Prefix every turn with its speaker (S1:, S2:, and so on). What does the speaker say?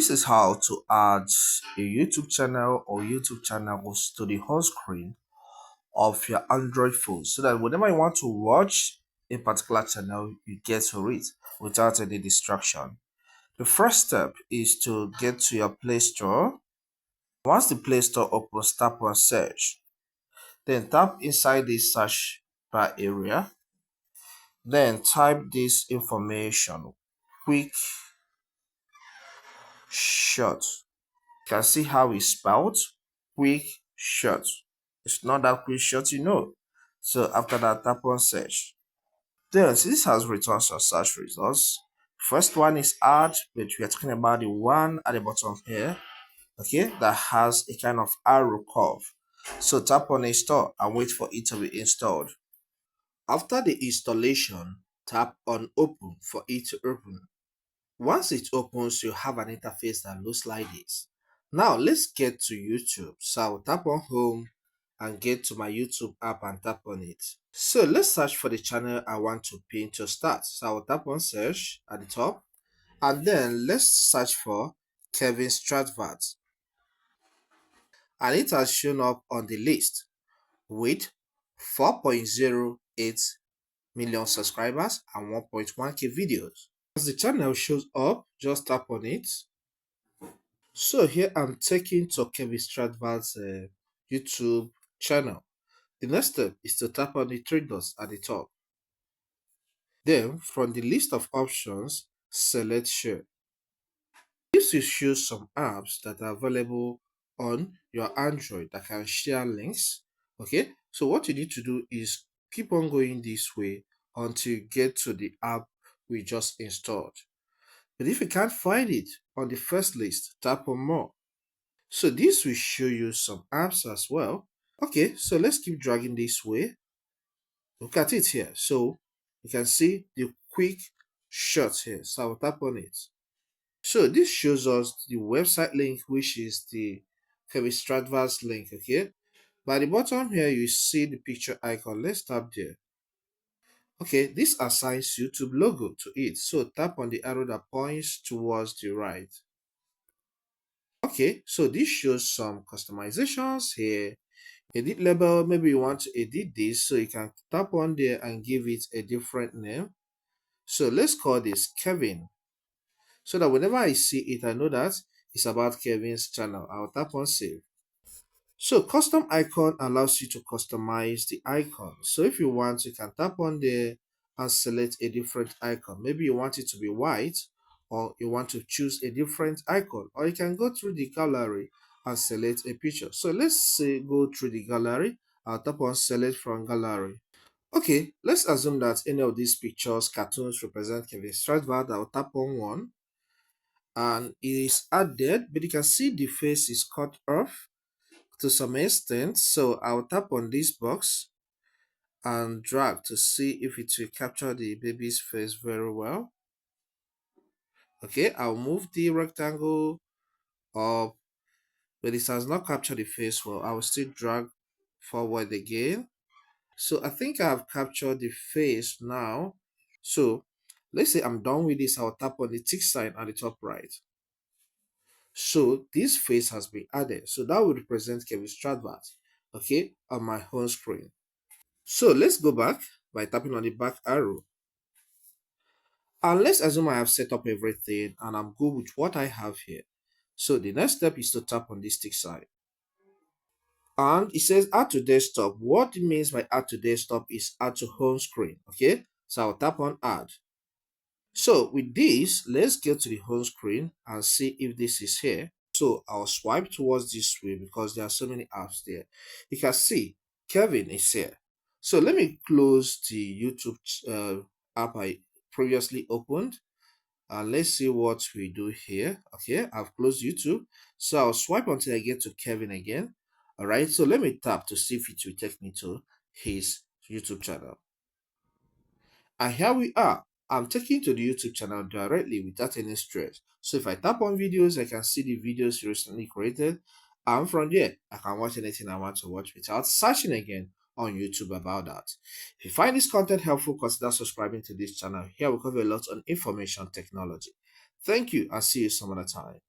S1: This is how to add a YouTube channel or YouTube channels to the home screen of your Android phone so that whenever you want to watch a particular channel, you get to it without any distraction. The first step is to get to your Play Store. Once the Play Store opens, tap on search. Then tap inside the search bar area. Then type this information, quick shot. You can see how it's spelled, quick shot. It's not that quick shot, So after that, tap on search. Then this has returned some search results. First one is add, but we are talking about the one at the bottom here, okay, that has a kind of arrow curve. So tap on install and wait for it to be installed. After the installation, tap on open for it to open. Once it opens, you have an interface that looks like this. Now let's get to YouTube. So I'll tap on home and get to my YouTube app and tap on it. So let's search for the channel I want to pin to start. So I'll tap on search at the top and then let's search for Kevin Stratvat. And it has shown up on the list with 4.08 million subscribers and 1.1k videos. As the channel shows up, just tap on it. So here I'm taking to Kevin Stratvat's YouTube channel. The next step is to tap on the three dots at the top. Then from the list of options, select share. This will show some apps that are available on your Android that can share links. Okay, so what you need to do is keep on going this way until you get to the app we just installed. But if you can't find it on the first list, tap on more. So this will show you some apps as well. Okay, so let's keep dragging this way. Look at it here. So you can see the quick shot here. So I'll tap on it. So this shows us the website link, which is the Kevin Stratvat's link. Okay, by the bottom here you see the picture icon. Let's tap there. Okay, this assigns YouTube logo to it. So tap on the arrow that points towards the right. Okay, so this shows some customizations here. Edit label, maybe you want to edit this, so you can tap on there and give it a different name. So let's call this Kevin, so that whenever I see it, I know that it's about Kevin's channel. I'll tap on save. So custom icon allows you to customize the icon. So if you want, you can tap on there and select a different icon. Maybe you want it to be white, or you want to choose a different icon, or you can go through the gallery and select a picture. So let's say go through the gallery. I'll tap on select from gallery. Okay, let's assume that any of these pictures, cartoons represent Kevin Stratvat. I'll tap on one and it is added, but you can see the face is cut off to some extent. So I'll tap on this box and drag to see if it will capture the baby's face very well. Okay, I'll move the rectangle up, but it has not captured the face well. I will still drag forward again. So I think I have captured the face now. So let's say I'm done with this. I'll tap on the tick sign at the top right. So this face has been added. So that will represent Kevin Stratvat, okay, on my home screen. So let's go back by tapping on the back arrow. And let's assume I have set up everything and I'm good with what I have here. So the next step is to tap on this tick sign. And it says add to desktop. What it means by add to desktop is add to home screen, okay? So I'll tap on add. So with this, let's get to the home screen and see if this is here. So I'll swipe towards this way because there are so many apps there. You can see Kevin is here. So let me close the YouTube app I previously opened. And let's see what we do here. Okay, I've closed YouTube. So I'll swipe until I get to Kevin again. All right, so let me tap to see if it will take me to his YouTube channel. And here we are. I'm taking to the YouTube channel directly without any stress. So if I tap on videos, I can see the videos you recently created. And from there, I can watch anything I want to watch without searching again on YouTube about that. If you find this content helpful, consider subscribing to this channel. Here we cover a lot on information technology. Thank you and see you some other time.